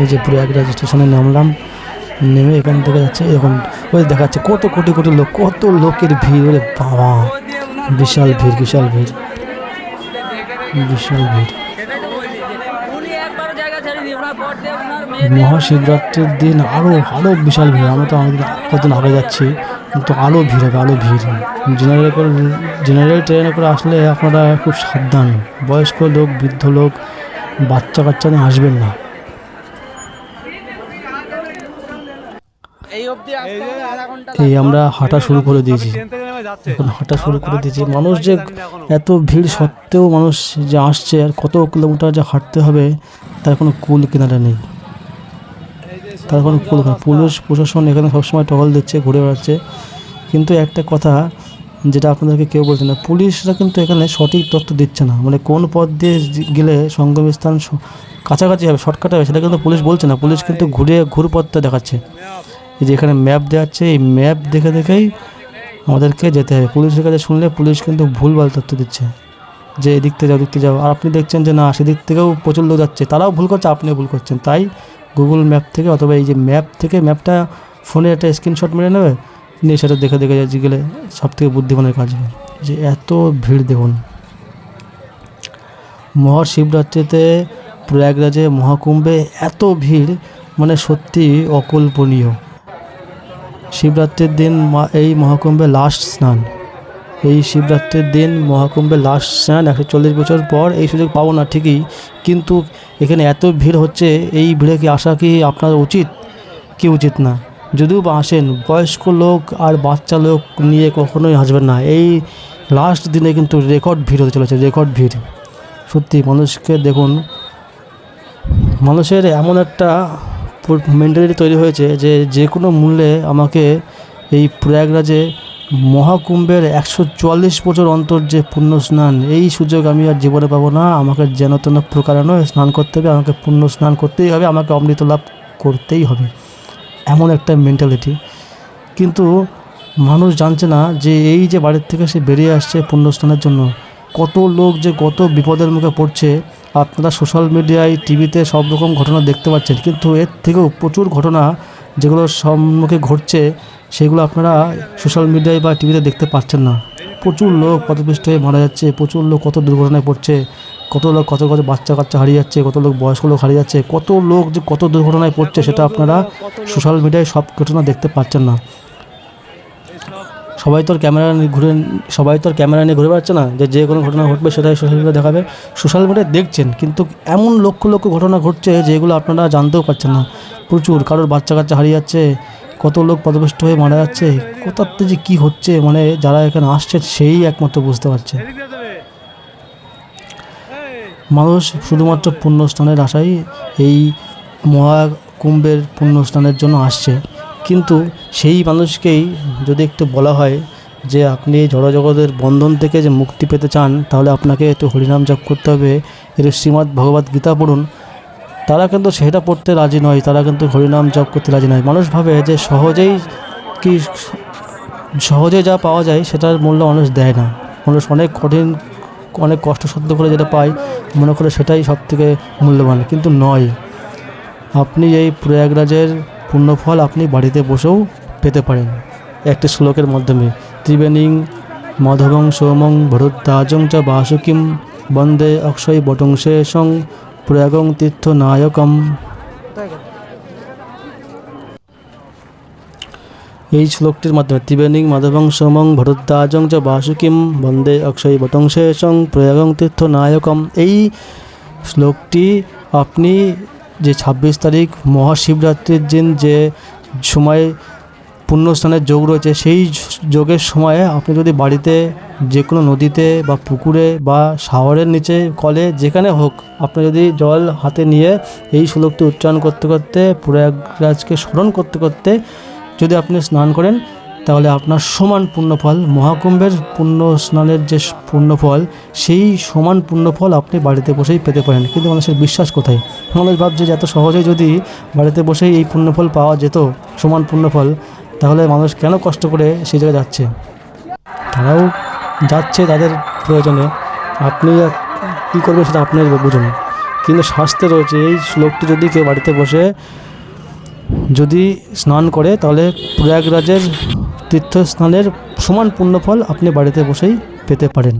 এই যে প্রয়াগরাজ স্টেশনে নামলাম, নেমে এখান থেকে যাচ্ছে এখন ওই দেখাচ্ছে কত কোটি কোটি লোক, কত লোকের ভিড়, ওরে বাবা বিশাল ভিড় বিশাল ভিড় বিশাল ভিড়। মহাশিবরাত্রির দিন আরও আরও বিশাল ভিড়। আমরা তো আমাদের কতদিন আগে যাচ্ছি, কিন্তু আরও ভিড় হবে, আরও ভিড়। জেনারেল ট্রেনে করে আসলে আপনারা খুব সাবধান, বয়স্ক লোক, বৃদ্ধ লোক, বাচ্চা কাচ্চা নিয়ে আসবেন না। এই আমরা হাঁটা শুরু করে দিয়েছি, এখন হাঁটা শুরু করে দিয়েছি। মানুষ যে এত ভিড় সত্ত্বেও মানুষ যে আসছে, আর কত কিলোমিটার যে হাঁটতে হবে তার কোনো কুল কিনারা নেই, তার কোনো কুল। পুলিশ প্রশাসন এখানে সবসময় টহল দিচ্ছে, ঘুরে বেড়াচ্ছে। কিন্তু একটা কথা যেটা আপনাদেরকে কেউ বলছে না, পুলিশরা কিন্তু এখানে সঠিক তথ্য দিচ্ছে না। মানে কোন পথ দিয়ে গেলে সঙ্গম স্থান কাছাকাছি হবে, শর্টকাট হবে, সেটা কিন্তু পুলিশ বলছে না। পুলিশ কিন্তু ঘুরপথটা দেখাচ্ছে। এই যে এখানে ম্যাপ দেখাচ্ছে, এই ম্যাপ দেখে দেখেই আমাদেরকে যেতে হবে। পুলিশের কাছে শুনলে পুলিশ কিন্তু ভুলভাল তথ্য দিচ্ছে, যে এদিক থেকে যাও, দিক থেকে যাও। আর আপনি দেখছেন যে না, সেদিক থেকেও প্রচুর লোক যাচ্ছে, তারাও ভুল করছে, আপনিও ভুল করছেন। তাই গুগল ম্যাপ থেকে অথবা এই যে ম্যাপ থেকে, ম্যাপটা ফোনে একটা স্ক্রিনশট মেরে নেবে, নিয়ে সেটা দেখে দেখে যাচ্ছি গেলে সবথেকে বুদ্ধিমানের কাজ হবে। যে এত ভিড় দেখুন মহাশিবরাত্রিতে, প্রয়াগরাজে মহাকুম্ভে এত ভিড়, মানে সত্যি অকল্পনীয়। শিবরাত্রির দিন এই মহাকুম্ভে লাস্ট স্নান, এই শিবরাত্রির দিন মহাকুম্ভে লাস্ট স্নান। 140 বছর পর এই সুযোগ পাবো না ঠিকই, কিন্তু এখানে এত ভিড় হচ্ছে, এই ভিড়ে কি আসা কি আপনার উচিত কি উচিত না? যদিও বা আসেন, বয়স্ক লোক আর বাচ্চা লোক নিয়ে কখনোই আসবেন না। এই লাস্ট দিনে কিন্তু রেকর্ড ভিড় হতে চলেছে, রেকর্ড ভিড়। সত্যি মানুষকে দেখুন, মানুষের এমন একটা মেন্টালিটি তৈরি হয়েছে যে যে কোনো মূল্যে আমাকে এই প্রয়াগরাজে মহাকুম্ভের 144 বছর অন্তর যে পুণ্য স্নান, এই সুযোগ আমি আর জীবনে পাবো না। আমাকে যেন তেন প্রকারে নয় স্নান করতে হবে, আমাকে পুণ্য স্নান করতেই হবে, আমাকে অমৃত লাভ করতেই হবে, এমন একটা মেন্টালিটি। কিন্তু মানুষ জানছে না যে এই যে বাড়ির থেকে সে বেরিয়ে আসছে পুণ্য স্নানের জন্য, কত লোক যে কত বিপদের মুখে পড়ছে। আপনারা সোশ্যাল মিডিয়ায়, টিভিতে সব রকম ঘটনা দেখতে পাচ্ছেন, কিন্তু এর থেকেও প্রচুর ঘটনা যেগুলো সম্মুখে ঘটছে, সেগুলো আপনারা সোশ্যাল মিডিয়ায় বা টিভিতে দেখতে পাচ্ছেন না। প্রচুর লোক পথভ্রষ্ট হয়ে মারা যাচ্ছে, প্রচুর লোক কত দুর্ঘটনায় পড়ছে, কত লোক কত কত বাচ্চা কাচ্চা হারিয়ে যাচ্ছে, কত লোক বয়স্ক লোক হারিয়ে যাচ্ছে, কত লোক যে কত দুর্ঘটনায় পড়ছে, সেটা আপনারা সোশ্যাল মিডিয়ায় সব ঘটনা দেখতে পাচ্ছেন না। সবাই তো আর ক্যামেরা নিয়ে ঘুরে বেড়াচ্ছে না যে যে কোনো ঘটনা ঘটবে সেটাই সোশ্যাল মিডিয়া দেখাবে। সোশ্যাল মিডিয়ায় দেখছেন, কিন্তু এমন লক্ষ লক্ষ ঘটনা ঘটছে যেগুলো আপনারা জানতেও পারছেন না। প্রচুর কারোর বাচ্চা কাচ্চা হারিয়ে যাচ্ছে, কত লোক পথভ্রষ্ট হয়ে মারা যাচ্ছে, কোথাতে যে কী হচ্ছে, মানে যারা এখানে আসছে সেই একমাত্র বুঝতে পারছে। মানুষ শুধুমাত্র পুণ্যস্থানের আশায় এই মহাকুম্ভের পুণ্যস্থানের জন্য আসছে, কিন্তু সেই মানুষকেই যদি একটু বলা হয় যে আপনি জড়জগতের বন্ধন থেকে যে মুক্তি পেতে চান, তাহলে আপনাকে একটু হরিনাম জপ করতে হবে, একটু শ্রীমদ্ ভগবদ্ গীতা পড়ুন, তারা কিন্তু সেটা পড়তে রাজি নয়, তারা কিন্তু হরিনাম জপ করতে রাজি নয়। মানুষ ভাবে যে সহজে যা পাওয়া যায় সেটার মূল্য মানুষ দেয় না। মানুষ অনেক কঠিন, অনেক কষ্ট সাধ্য করে যেটা পায় মনে করে সেটাই সবথেকে মূল্যবান, কিন্তু নয়। আপনি এই প্রয়াগরাজের পুণ্যফল আপনি বাড়িতে বসেও পেতে পারেন একটি শ্লোকের মাধ্যমে। ত্রিবেণীং মাধবং সোমং ভরদ্বাজং চ বাসুকিম বন্দে অক্ষয় বটংশেষং প্রয়াগং তীর্থ নায়কম। এই শ্লোকটির মাধ্যমে ত্রিবেণীং মাধবং সোমং ভরদ্বাজং চ বাসুকিম বন্দে অক্ষয় বটংশেষং প্রয়াগং তীর্থ নায়কম, এই শ্লোকটি আপনি যে 26 তারিখ মহাশিবরাত্রির দিন যে সময় পুণ্যস্নানের যোগ রয়েছে, সেই যোগের সময়ে আপনি যদি বাড়িতে যে কোনো নদীতে বা পুকুরে বা শাওয়ারের নিচে কলে যেখানে হোক, আপনি যদি জল হাতে নিয়ে এই শ্লোকটি উচ্চারণ করতে করতে, প্রয়াগরাজকে স্মরণ করতে করতে যদি আপনি স্নান করেন, তাহলে আপনার সমান পুণ্যফল, মহাকুম্ভের পুণ্য স্নানের যে পুণ্যফল, সেই সমান পুণ্যফল আপনি বাড়িতে বসেই পেতে পারেন। কিন্তু মানুষের বিশ্বাস কোথায়? মানুষ ভাবছে যে এত সহজেই যদি বাড়িতে বসেই এই পুণ্যফল পাওয়া যেত, সমান পুণ্যফল, তাহলে মানুষ কেন কষ্ট করে সেই জায়গায় যাচ্ছে? তারাও যাচ্ছে তাদের প্রয়োজনে, আপনি কী করবেন সেটা আপনার বুঝুন। কিন্তু শাস্ত্রে রয়েছে এই শ্লোকটি যদি কেউ বাড়িতে বসে যদি স্নান করে তাহলে প্রয়াগরাজের তীর্থস্নানের সমান পুণ্যফল আপনি বাড়িতে বসেই পেতে পারেন।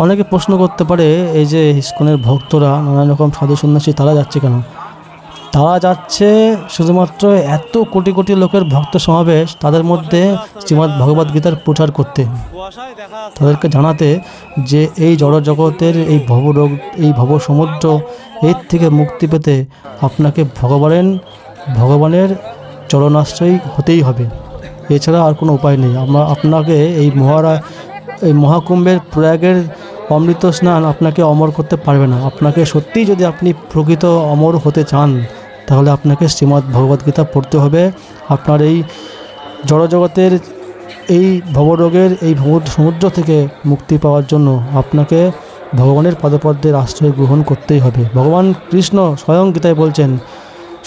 অনেকে প্রশ্ন করতে পারে এই যে ইসকনের ভক্তরা নানা রকম সাধু সন্ন্যাসী তারা যাচ্ছে কেন? তারা যাচ্ছে শুধুমাত্র এত কোটি কোটি লোকের ভক্ত সমাবেশ তাদের মধ্যে শ্রীমদ্ ভগবদ্গীতার প্রচার করতে, তাদেরকে জানাতে যে এই জড়জগতের এই ভবরোগ এই ভব সমুদ্র এর থেকে মুক্তি পেতে আপনাকে ভগবানের চরণাশ্রয়ী হতেই হবে, এছাড়া আর কোনো উপায় নেই। আপনাকে এই মহাকুম্ভের প্রয়াগের অমৃত স্নান আপনাকে অমর করতে পারবে না। আপনাকে সত্যিই যদি আপনি প্রকৃত অমর হতে চান তাহলে আপনাকে শ্রীমদ্ ভগবদ্গীতা পড়তে হবে। আপনার এই জড়জগতের এই ভবরোগের এই সমুদ্র থেকে মুক্তি পাওয়ার জন্য আপনাকে ভগবানের পদপদ্মের আশ্রয় গ্রহণ করতেই হবে। ভগবান কৃষ্ণ স্বয়ং গীতায় বলছেন,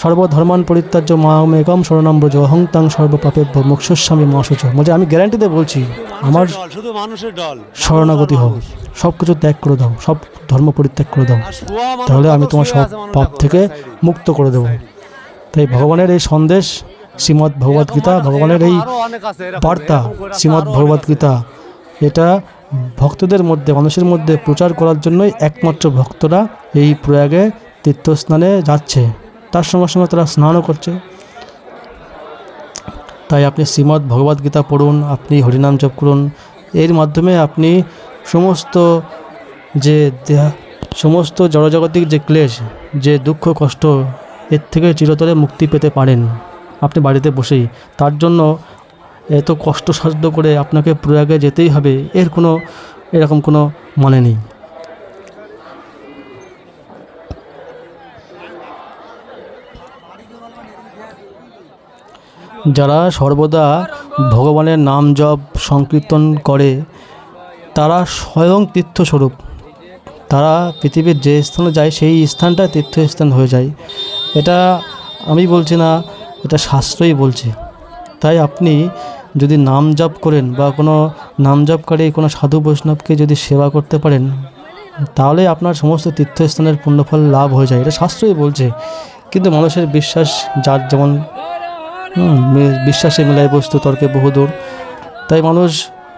সর্বধর্মান পরিত্যাজ্য মামেকম শরণাম ব্রজ অহং তাং সর্বপাপেভ্যো মোক্ষয়িষ্যামি মা শুচঃ। বলছে আমি গ্যারান্টিতে বলছি আমার শরণাগতি হও, সব কিছু ত্যাগ করে দাও, সব ধর্ম পরিত্যাগ করে দাও, তাহলে আমি তোমার সব পাপ থেকে মুক্ত করে দেব। তাই ভগবানের এই সন্দেশ শ্রীমদ্ ভগবদ্গীতা, ভগবানের এই বার্তা শ্রীমদ্ ভগবদ্গীতা, এটা ভক্তদের মধ্যে মানুষের মধ্যে প্রচার করার জন্যই একমাত্র ভক্তরা এই প্রয়াগে তীর্থস্নানে যাচ্ছে, তার সঙ্গে সঙ্গে তারা স্নানও করছে। তাই আপনি শ্রীমদ্ ভগবদ্গীতা পড়ুন, আপনি হরিনাম জপ করুন, এর মাধ্যমে আপনি সমস্ত জড়জাগতিক যে ক্লেশ, যে দুঃখ কষ্ট, এর থেকে চিরতরে মুক্তি পেতে পারেন আপনি বাড়িতে বসেই। তার জন্য এত কষ্টসাধ্য করে আপনাকে প্রয়াগে যেতেই হবে এরকম কোনো মানে নেই। যারা সর্বদা ভগবানের নাম জপ সংকীর্তন করে তারা স্বয়ং তীর্থস্বরূপ। তারা পৃথিবীর যে স্থানে যায় সেই স্থানটা তীর্থস্থান হয়ে যায়। এটা আমি বলছি না, এটা শাস্ত্রই বলছে। তাই আপনি যদি নাম জপ করেন বা কোনো নাম জপকারী কোনো সাধু বৈষ্ণবকে যদি সেবা করতে পারেন তাহলে আপনার সমস্ত তীর্থস্থানের পুণ্যফল লাভ হয়ে যায়, এটা শাস্ত্রই বলছে। কিন্তু মানুষের বিশ্বাস যার যেমন, বিশ্বাসে মেলায় বস্তু তর্কে বহুদূর। তাই মানুষ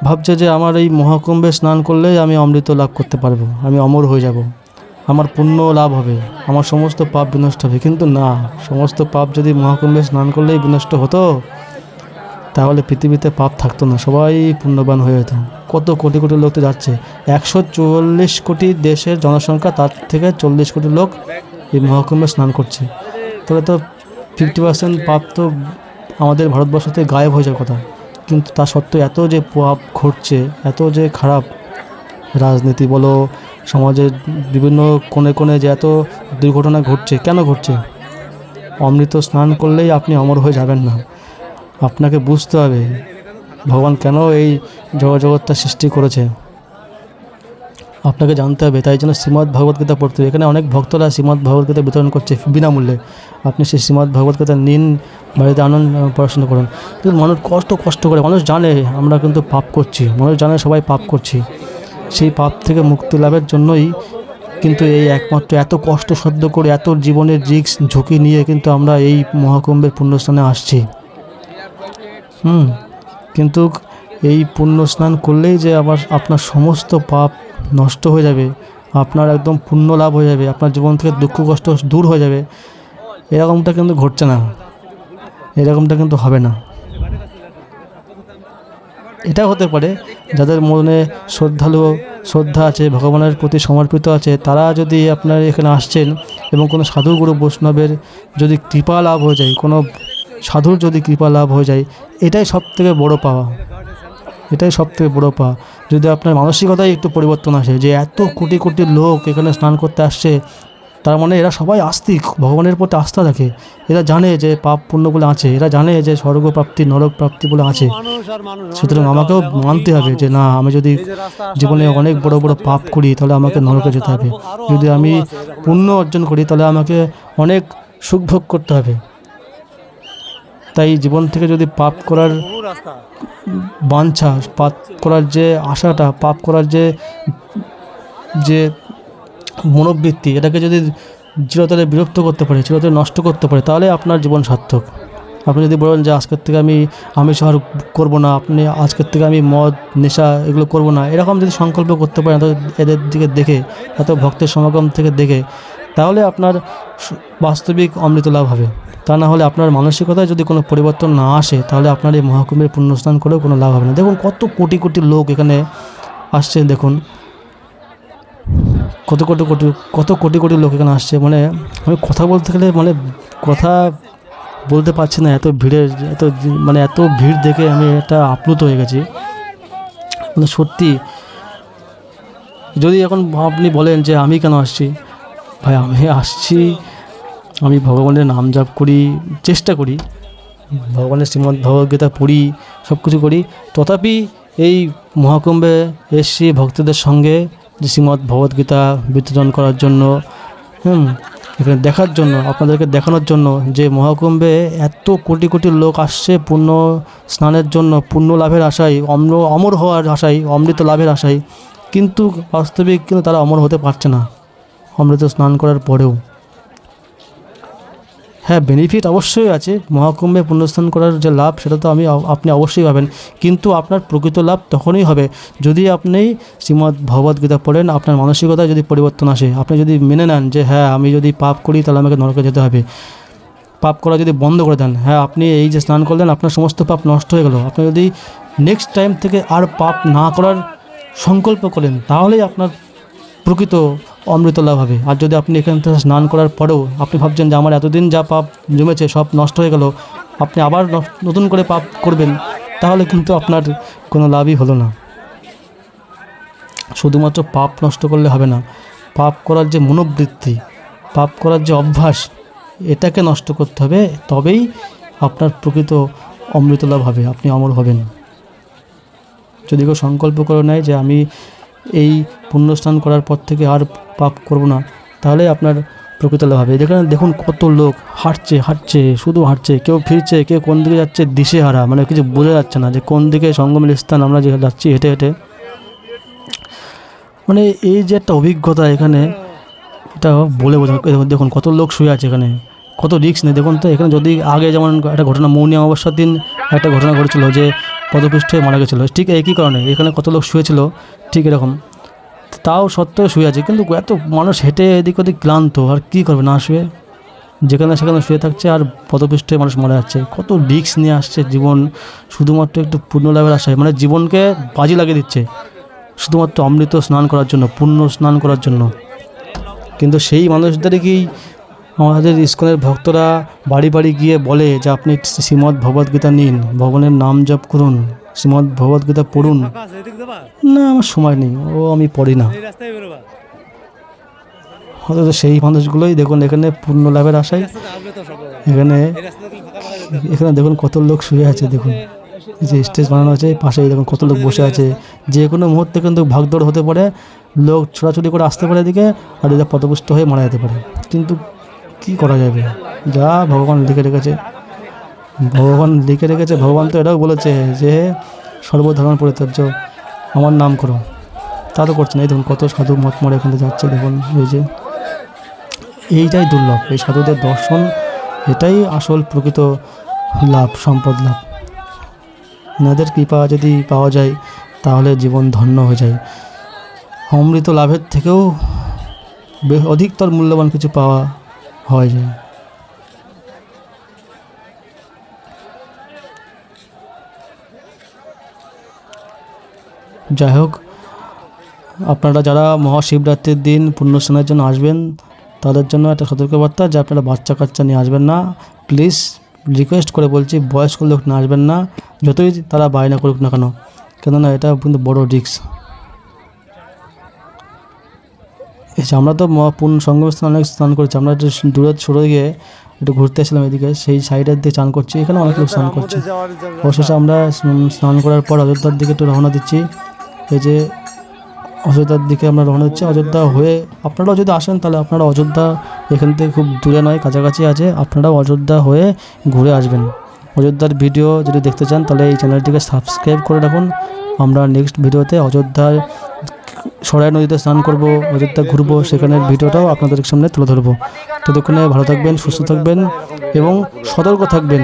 ভাবছে যে আমার এই মহাকুম্ভে স্নান করলেই আমি অমৃত লাভ করতে পারবো, আমি অমর হয়ে যাব, আমার পুণ্য লাভ হবে, আমার সমস্ত পাপ বিনষ্ট হবে। কিন্তু না, সমস্ত পাপ যদি মহাকুম্ভে স্নান করলেই বিনষ্ট হতো তাহলে পৃথিবীতে পাপ থাকতো না, সবাই পুণ্যবান হয়ে যেত। কত কোটি কোটি লোক তো যাচ্ছে, 144 কোটি দেশের জনসংখ্যা, তার থেকে 40 কোটি লোক এই মহাকুম্ভে স্নান করছে। তাহলে তো 50% পাপ তো আমাদের ভারতবর্ষতে গায়েব হয়ে যাওয়ার কথা। কিন্তু তা সত্ত্বেও এত যে পাপ ঘটছে, এত যে খারাপ রাজনীতি বলো, সমাজের বিভিন্ন কোণে কোণে যে এত দুর্ঘটনা ঘটছে, কেন ঘটছে? অমৃত স্নান করলেই আপনি অমর হয়ে যাবেন না। আপনাকে বুঝতে হবে ভগবান কেন এই জগৎটা সৃষ্টি করেছে, আপনাকে জানতে হবে। তাই জন্য শ্রীমদ্ ভগবদ্গীতা পড়তে হবে। এখানে অনেক ভক্তরা শ্রীমদ্ ভগবদ্গীতা বিতরণ করছে বিনামূল্যে। আপনি সেই শ্রীমদ্ ভগবদ্গীতা নিন, বাড়িতে আনন্দ পড়াশোনা করুন। কিন্তু মানুষ কষ্ট করে, মানুষ জানে আমরা কিন্তু পাপ করছি, মানুষ জানে সবাই পাপ করছি। সেই পাপ থেকে মুক্তি লাভের জন্যই কিন্তু এই একমাত্র এত কষ্ট সহ্য করে, এত জীবনের রিস্ক ঝুঁকি নিয়ে কিন্তু আমরা এই মহাকুম্ভের পুণ্যস্থানে আসছি। কিন্তু এই পুণ্য স্নান করলেই যে আবার আপনার সমস্ত পাপ নষ্ট হয়ে যাবে, আপনার একদম পুণ্য লাভ হয়ে যাবে, আপনার জীবন থেকে দুঃখ কষ্ট দূর হয়ে যাবে, এরকমটা কিন্তু ঘটছে না, এরকমটা কিন্তু হবে না। এটা হতে পারে যাদের মনে শ্রদ্ধা আছে, ভগবানের প্রতি সমর্পিত আছে, তারা যদি আপনার এখানে আসছেন এবং কোনো সাধু গুরু বৈষ্ণবের যদি কৃপা লাভ হয়ে যায়, কোনো সাধুর যদি কৃপা লাভ হয়ে যায়, এটাই সবথেকে বড় পাওয়া, এটাই সবথেকে বড় পাওয়া। যদি আপনার মানসিকতায় একটু পরিবর্তন আসে যে এত কোটি কোটি লোক এখানে স্নান করতে আসছে, তার মানে এরা সবাই আস্তিক, ভগবানের প্রতি আস্থা রাখে, এরা জানে যে পাপ পুণ্যগুলো আছে, এরা জানে যে স্বর্গপ্রাপ্তি নরক প্রাপ্তিগুলো আছে। সুতরাং আমাকেও মানতে হবে যে না, আমি যদি জীবনে অনেক বড় বড় পাপ করি তাহলে আমাকে নরকে যেতে হবে, যদি আমি পুণ্য অর্জন করি তাহলে আমাকে অনেক সুখ ভোগ করতে হবে। তাই জীবন থেকে যদি পাপ করার বাঞ্ছা, পাপ করার যে আশাটা, পাপ করার যে মনোবৃত্তি, এটাকে যদি চিরতরে বিরক্ত করতে পারে, চিরতরে নষ্ট করতে পারে, তাহলে আপনার জীবন সার্থক। আপনি যদি বলেন যে আজকের থেকে আমি আমিষ আহার করবো না, আপনি আজকের থেকে আমি মদ নেশা এগুলো করবো না, এরকম যদি সংকল্প করতে পারেন এদের দিকে দেখে, এত ভক্তের সমাগম থেকে দেখে, তাহলে আপনার বাস্তবিক অমৃত লাভ হবে। তা না হলে আপনার মানসিকতায় যদি কোনো পরিবর্তন না আসে, তাহলে আপনার এই মহাকুম্ভের পুণ্যস্নান করেও কোনো লাভ হবে না। দেখুন কত কোটি কোটি লোক এখানে আসছে, দেখুন কত কোটি কোটি লোক এখানে আসছে। মানে আমি কথা বলতে গেলে মানে কথা বলতে পারছি না, এত ভিড়ের এত ভিড় দেখে আমি একটা আপ্লুত হয়ে গেছি। মানে সত্যি, যদি এখন আপনি বলেন যে আমি কেন আসছি, ভাই আমি আসছি, আমি ভগবানের নাম জপ করি, চেষ্টা করি, ভগবানের শ্রীমদ্ ভগবদ্গীতা পড়ি, সব কিছু করি, তথাপি এই মহাকুম্ভে এসছি ভক্তদের সঙ্গে যে শ্রীমদ্ ভগবদ্গীতা বিতরণ করার জন্য, এখানে দেখার জন্য, আপনাদেরকে দেখানোর জন্য যে মহাকুম্ভে এত কোটি কোটি লোক আসছে পুণ্য স্নানের জন্য, পুণ্য লাভের আশায়, অমর হওয়ার আশায়, অমৃত লাভের আশায়, কিন্তু বাস্তবিক কিন্তু তারা অমর হতে পারছে না অমৃত স্নান করার পরেও। হ্যাঁ, বেনিফিট অবশ্যই আছে, মহাকুম্ভে পুণ্যস্নান করার যে লাভ সেটা তো আপনি অবশ্যই পাবেন, কিন্তু আপনার প্রকৃত লাভ তখনই হবে যদি আপনি শ্রীমদ্ ভগবদ্গীতা পড়েন, আপনার মানসিকতায় যদি পরিবর্তন আসে, আপনি যদি মেনে নেন যে হ্যাঁ আমি যদি পাপ করি তাহলে আমাকে নরকে যেতে হবে, পাপ করা যদি বন্ধ করে দেন, হ্যাঁ আপনি এই যে স্নান করলেন আপনার সমস্ত পাপ নষ্ট হয়ে গেল, আপনি যদি নেক্সট টাইম থেকে আর পাপ না করার সংকল্প করেন, তাহলেই আপনার প্রকৃত অমৃত লাভ হবে। আর যদি আপনি এখান থেকে স্নান করার পরেও আপনি ভাবছেন যে আমার এতদিন যা পাপ জমেছে সব নষ্ট হয়ে গেল, আপনি আবার নতুন করে পাপ করবেন, তাহলে কিন্তু আপনার কোনো লাভই হলো না। শুধুমাত্র পাপ নষ্ট করলে হবে না, পাপ করার যে মনোবৃত্তি, পাপ করার যে অভ্যাস, এটাকে নষ্ট করতে হবে, তবেই আপনার প্রকৃত অমৃত লাভ হবে, আপনি অমর হবেন। যদি কেউ সংকল্প করে নেয় যে আমি এই পুণ্যস্নান করার পর থেকে আর পাপ করব না, তাহলে আপনার প্রকৃত লাভ হবে। দেখুন কত লোক হাঁটছে, শুধু হাঁটছে, কেউ ফিরছে, কেউ কোন দিকে যাচ্ছে দিশেহারা, মানে কিছু বোঝা যাচ্ছে না যে কোন দিকে সঙ্গমের স্থান আমরা যে যাচ্ছি হেঁটে হেঁটে। মানে এই যে একটা অভিজ্ঞতা এখানে, এটা বলে বোঝা। দেখুন কত লোক শুয়ে আছে এখানে, কত রিস্ক নেই দেখুন তো। এখানে যদি আগে যেমন একটা ঘটনা, মৌনী অমাবস্যার দিন একটা ঘটনা ঘটেছিল যে পদপৃষ্ঠে মারা গেছিলো, ঠিক একই কারণে এখানে কত লোক শুয়েছিল ঠিক এরকম, তাও সত্ত্বেও শুয়ে আছে। কিন্তু এত মানুষ হেঁটে এদিক ওদিক ক্লান্ত, আর কী করবে না শুয়ে, যেখানে সেখানে শুয়ে থাকছে, আর পদপৃষ্ঠে মানুষ মারা যাচ্ছে। কত রিস্ক নিয়ে আসছে জীবন শুধুমাত্র একটু পুণ্য লাভের আশায়, মানে জীবনকে বাজি লাগিয়ে দিচ্ছে শুধুমাত্র অমৃত স্নান করার জন্য, পুণ্য স্নান করার জন্য। কিন্তু সেই মানুষদেরই কি আমাদের ইস্কনের ভক্তরা বাড়ি বাড়ি গিয়ে বলে যে আপনি শ্রীমদ্ ভগবদ্গীতা নিন, ভগবানের নাম জপ করুন, শ্রীমদ্ ভগবদ্গীতা পড়ুন। না, আমার সময় নেই, আমি পড়ি না। অথচ সেই মানুষগুলোই দেখুন এখানে পুণ্য লাভের আশায় এখানে দেখুন কত লোক শুয়ে আছে। দেখুন যে স্টেজ বানানো আছে পাশেই দেখুন কত লোক বসে আছে, যে কোনো মুহূর্তে কিন্তু ভাগদৌড় হতে পারে, লোক ছোটাছুটি করে আসতে পারে এদিকে, আর এদের পদপুষ্ট হয়ে মারা যেতে পারে। কিন্তু কি করা যাবে, যা ভগবান লিখে রেখেছে, ভগবান তো এটাও বলেছে যে সর্বধর্ম পরিত্যাজ্য আমার নাম করো, তা তো করছে না। এই দেখুন কত সাধু মত মরে এখানে যাচ্ছে, দেখুন এই যে এইটাই দুর্লভ, এই সাধুদের দর্শন, এটাই আসল প্রকৃত লাভ, সম্পদ লাভ। এনাদের কৃপা যদি পাওয়া যায় তাহলে জীবন ধন্য হয়ে যায়। অমৃত লাভের থেকেও অধিকতর মূল্যবান কিছু পাওয়া হয় যায়। যাই হোক, আপনারা যারা মহাশিবরাত্রির দিন পুণ্যস্নানের জন্য আসবেন, তাদের জন্য একটা সতর্কবার্তা যে আপনারা বাচ্চা কাচ্চা নিয়ে আসবেন না, প্লিজ রিকোয়েস্ট করে বলছি, বয়স্ক লোক নিয়ে আসবেন না, যতই তারা বায়না করুক না কেন, কেননা এটা কিন্তু বড় রিস্ক। আমরা তো সঙ্গম স্থানে অনেক স্নান করছি, আমরা একটু দূরে সরে গিয়ে একটু ঘুরতে এসেছিলাম এদিকে, সেই সাইডের দিকে চান করছি, এখানে অনেক লোক স্নান করছে। অবশেষে আমরা স্নান করার পর অযোধ্যার দিকে একটু রওনা দিচ্ছি। এই যে অযোধ্যার দিকে আমরা রওনা দিচ্ছি। অযোধ্যা হয়ে আপনারাও যদি আসেন তাহলে আপনারা অযোধ্যা এখান থেকে খুব দূরে নয়, কাছাকাছি আছে, আপনারাও অযোধ্যা হয়ে ঘুরে আসবেন। অযোধ্যার ভিডিও যদি দেখতে চান তাহলে এই চ্যানেলটিকে সাবস্ক্রাইব করে রাখুন। আমরা নেক্সট ভিডিওতে অযোধ্যার সরাই নদীতে স্নান করব, অযোধ্যা ঘুরবো, সেখানের ভিডিওটাও আপনাদের সামনে তুলে ধরবো। ততক্ষণে ভালো থাকবেন, সুস্থ থাকবেন এবং সতর্ক থাকবেন।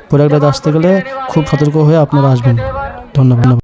প্রয়াগরাজ আসতে গেলে খুব সতর্ক হয়ে আপনারা আসবেন। ধন্যবাদ।